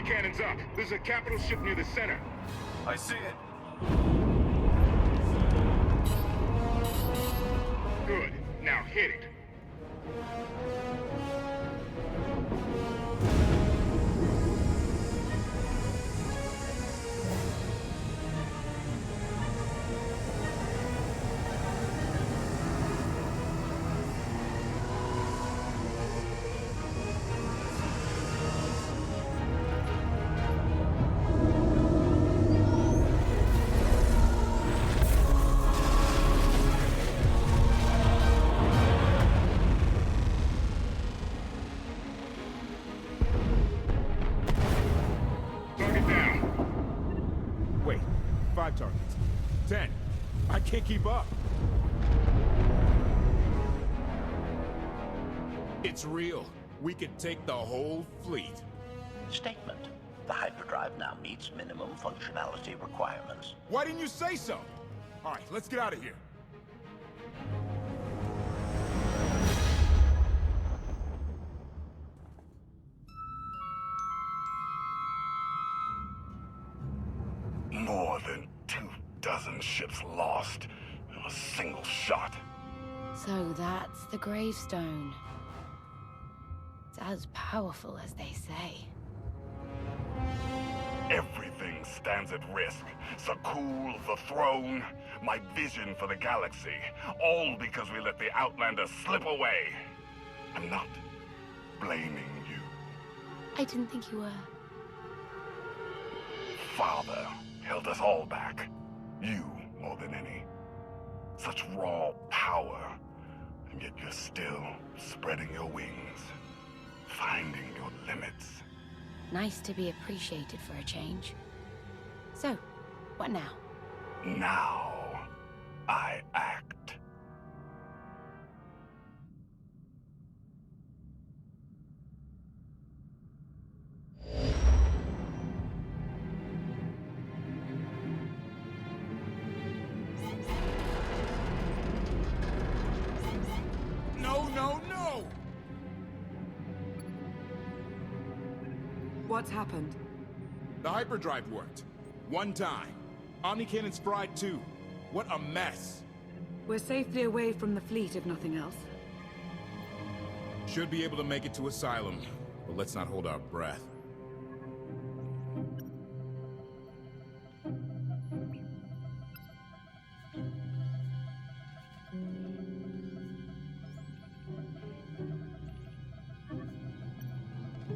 cannons up. There's a capital ship near the center. I see it. Good. Now hit it. Target down. Wait, 5 targets. 10. I can't keep up. It's real. We could take the whole fleet. Statement. The hyperdrive now meets minimum functionality requirements. Why didn't you say so? All right, let's get out of here. More than 24 ships lost in a single shot. So that's the gravestone. It's as powerful as they say. Everything stands at risk. Sakul, the throne, my vision for the galaxy. All because we let the Outlanders slip away. I'm not blaming you. I didn't think you were. Father held us all back. You more than any. Such raw power. And yet you're still spreading your wings. Finding your limits. Nice to be appreciated for a change. So, what now? Now, I act. No, no, no! What's happened? The hyperdrive worked. One time. Omni cannons fried too. What a mess. We're safely away from the fleet, if nothing else. Should be able to make it to Asylum, but let's not hold our breath.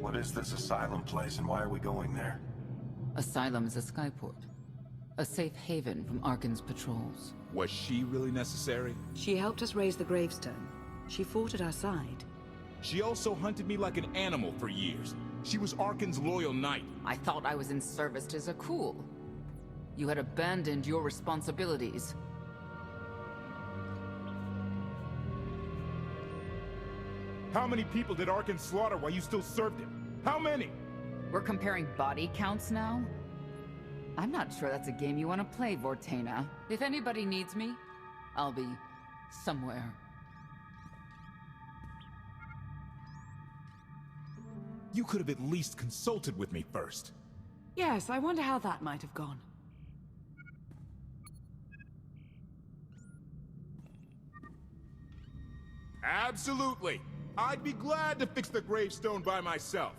What is this asylum place and why are we going there? Asylum is a skyport. A safe haven from Arcann's patrols. Was she really necessary? She helped us raise the gravestone. She fought at our side. She also hunted me like an animal for years. She was Arcann's loyal knight. I thought I was in service to Zakul. You had abandoned your responsibilities. How many people did Arcann slaughter while you still served him? How many? We're comparing body counts now? I'm not sure that's a game you want to play, Vortena. If anybody needs me, I'll be somewhere. You could have at least consulted with me first. Yes, I wonder how that might have gone. Absolutely. I'd be glad to fix the gravestone by myself.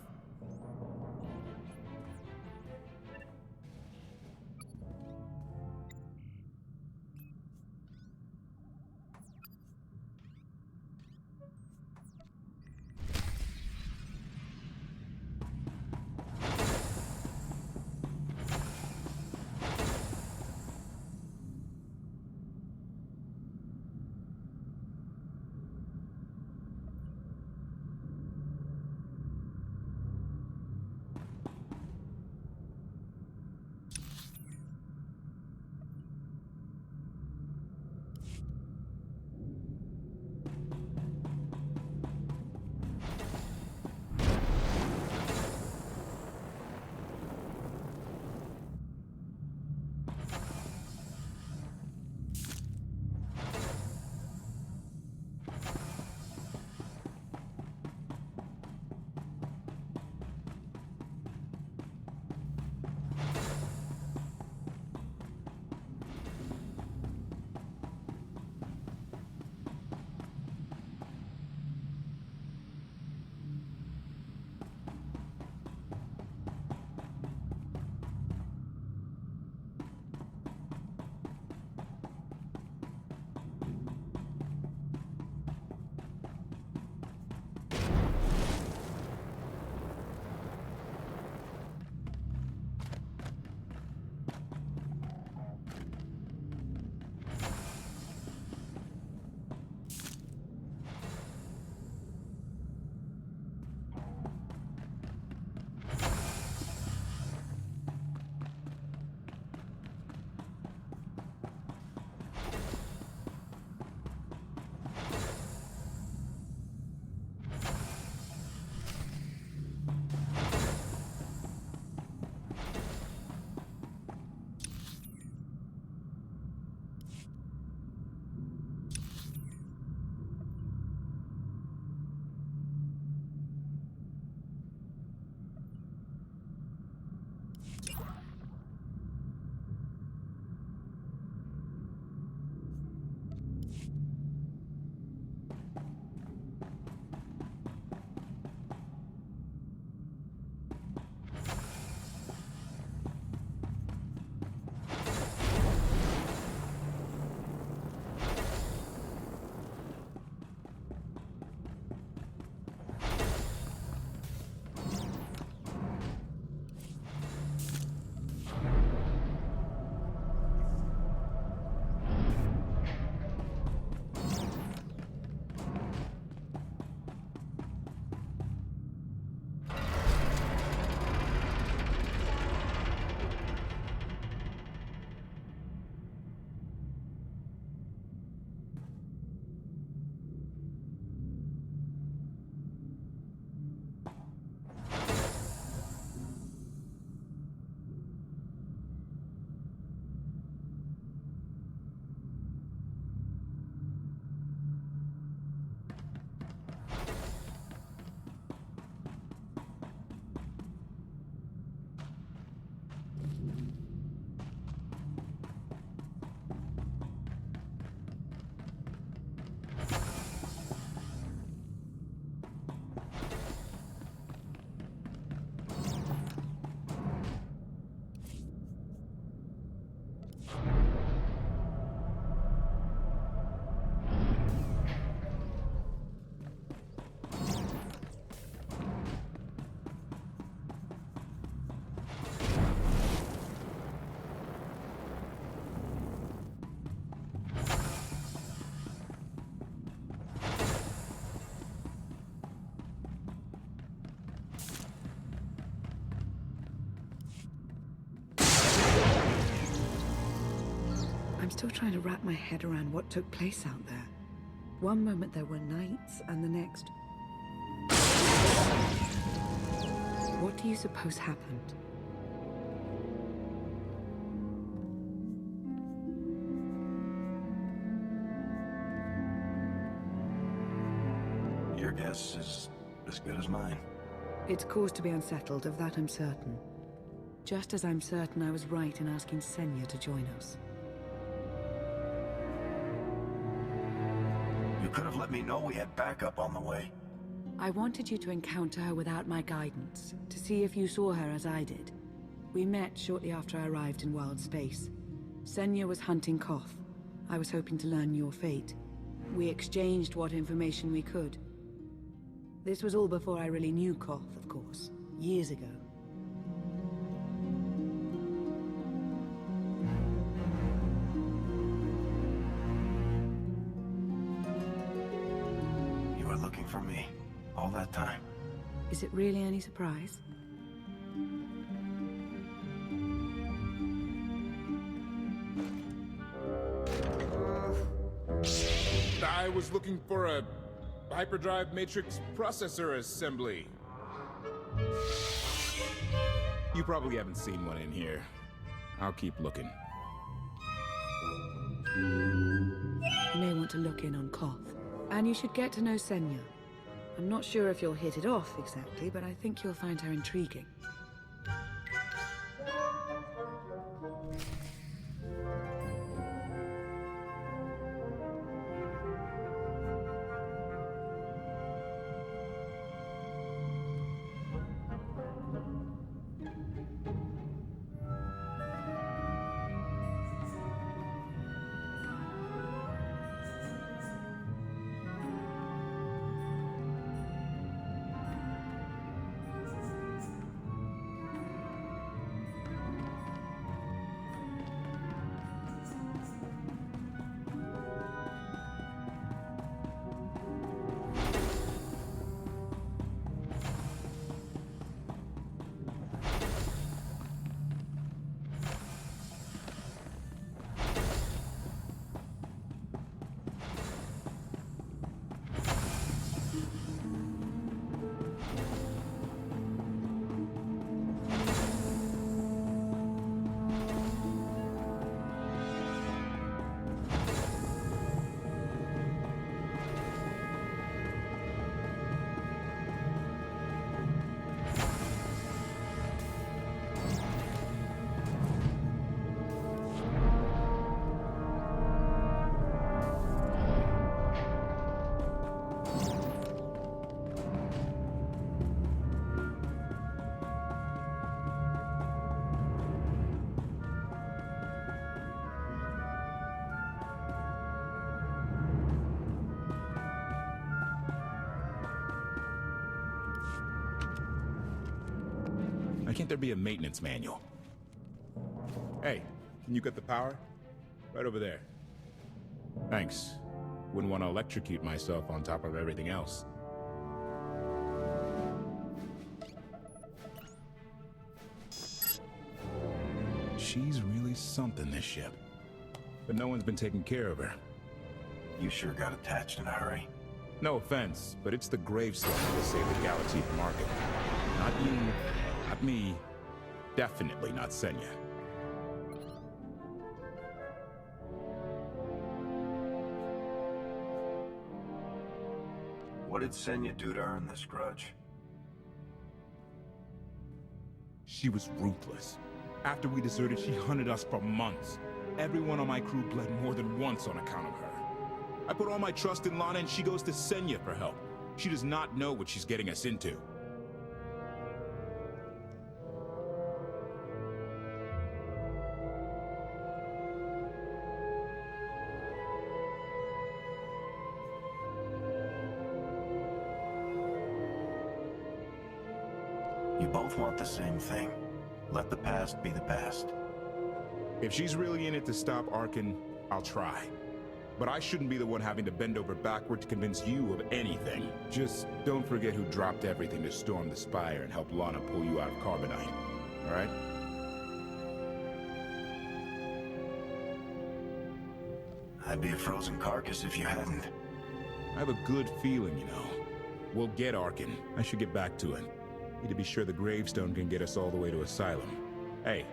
still trying to wrap my head around what took place out there. One moment there were knights, and the next... What do you suppose happened? Your guess is as good as mine. It's cause to be unsettled, of that I'm certain. Just as I'm certain I was right in asking Senya to join us. You could have let me know we had backup on the way. I wanted you to encounter her without my guidance, to see if you saw her as I did. We met shortly after I arrived in wild space. Senya was hunting KotFE. I was hoping to learn your fate. We exchanged what information we could. This was all before I really knew KotFE, of course. Years ago. You were looking for me all that time. Is it really any surprise? I was looking for a hyperdrive matrix processor assembly. You probably haven't seen one in here. I'll keep looking. You may want to look in on KotFE. And you should get to know Senya. I'm not sure if you'll hit it off exactly, but I think you'll find her intriguing. Why can't there be a maintenance manual? Hey, can you get the power? Right over there. Thanks. Wouldn't want to electrocute myself on top of everything else. She's really something, this ship. But no one's been taking care of her. You sure got attached in a hurry. No offense, but it's the gravestone that will save the galaxy from Arcann. Not you, not me, definitely not Senya. What did Senya do to earn this grudge? She was ruthless. After we deserted, she hunted us for months. Everyone on my crew bled more than once on account of her. I put all my trust in Lana and she goes to Senya for help. She does not know what she's getting us into. You both want the same thing. Let the past be the past. If she's really in it to stop Arcann, I'll try. But I shouldn't be the one having to bend over backward to convince you of anything. Just don't forget who dropped everything to storm the Spire and help Lana pull you out of Carbonite. Alright? I'd be a frozen carcass if you hadn't. I have a good feeling, you know. We'll get Arcann. I should get back to it. Need to be sure the gravestone can get us all the way to Asylum. Hey,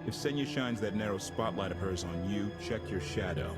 if Senya shines that narrow spotlight of hers on you, check your shadow.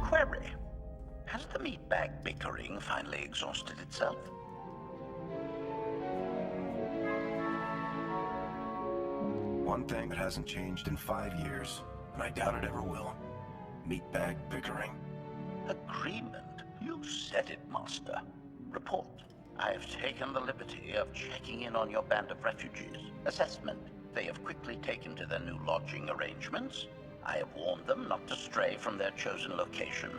Query. Has the meatbag bickering finally exhausted itself? One thing that hasn't changed in 5 years, and I doubt it ever will. Meatbag bickering. Agreement? You said it, Master. Report. I have taken the liberty of checking in on your band of refugees. Assessment. They have quickly taken to their new lodging arrangements. I have warned them not to stray from their chosen location.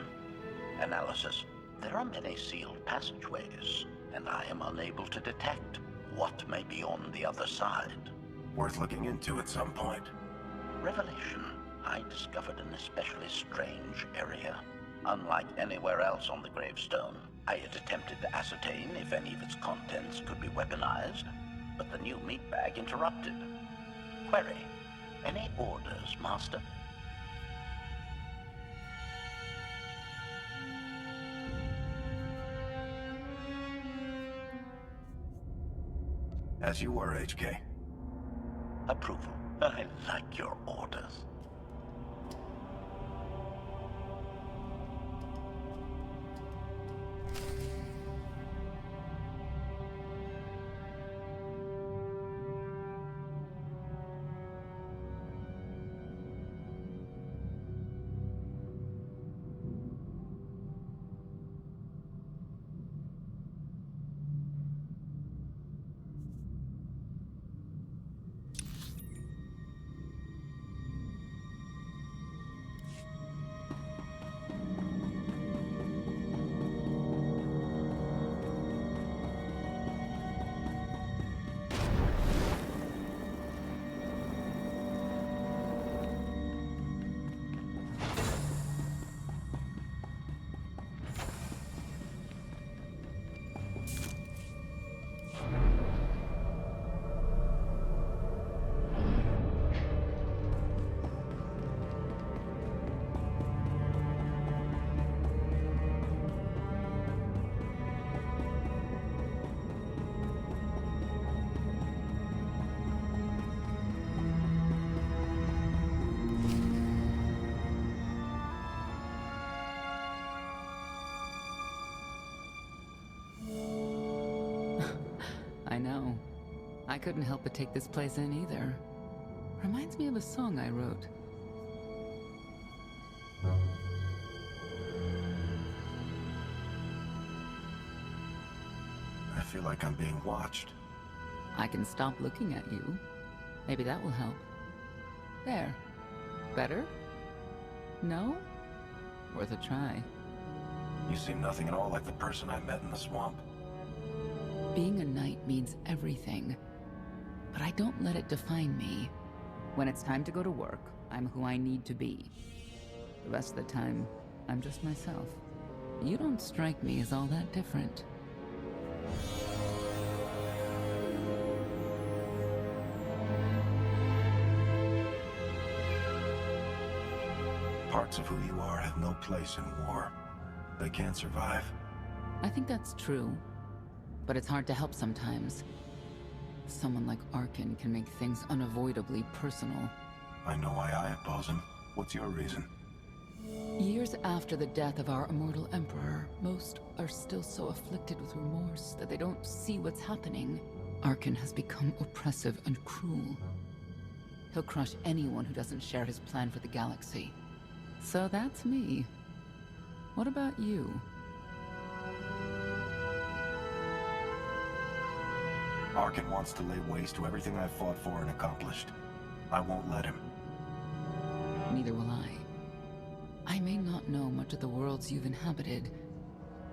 Analysis. There are many sealed passageways, and I am unable to detect what may be on the other side. Worth looking into at some point. Revelation. I discovered an especially strange area. Unlike anywhere else on the gravestone, I had attempted to ascertain if any of its contents could be weaponized, but the new meatbag interrupted. Query. Any orders, Master? As you were, HK. Approval. I like your orders. I know. I couldn't help but take this place in either. Reminds me of a song I wrote. I feel like I'm being watched. I can stop looking at you. Maybe that will help. There. Better? No? Worth a try. You seem nothing at all like the person I met in the swamp. Being a knight means everything. But I don't let it define me. When it's time to go to work, I'm who I need to be. The rest of the time, I'm just myself. You don't strike me as all that different. Parts of who you are have no place in war. They can't survive. I think that's true. But it's hard to help sometimes. Someone like Arcann can make things unavoidably personal. I know why I oppose him. What's your reason? Years after the death of our immortal emperor, most are still so afflicted with remorse that they don't see what's happening. Arcann has become oppressive and cruel. He'll crush anyone who doesn't share his plan for the galaxy. So that's me. What about you? Arcann wants to lay waste to everything I've fought for and accomplished. I won't let him. Neither will I. I may not know much of the worlds you've inhabited,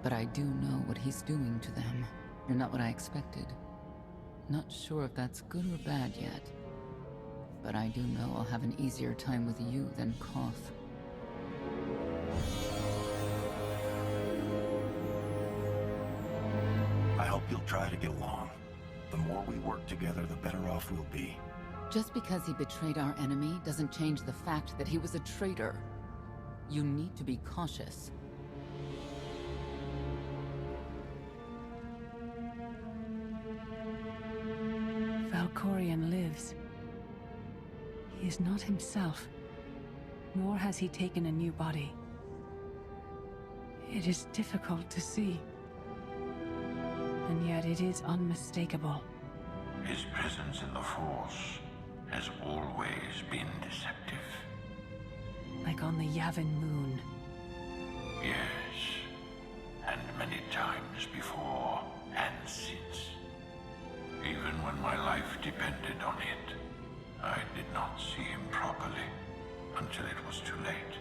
but I do know what he's doing to them. You're not what I expected. Not sure if that's good or bad yet. But I do know I'll have an easier time with you than KotFE. I hope you'll try to get along. The more we work together, the better off we'll be. Just because he betrayed our enemy doesn't change the fact that he was a traitor. You need to be cautious. Valkorion lives. He is not himself, nor has he taken a new body. It is difficult to see, and yet it is unmistakable. His presence in the Force has always been deceptive. Like on the Yavin moon. Yes, and many times before and since. Even when my life depended on it, I did not see him properly until it was too late.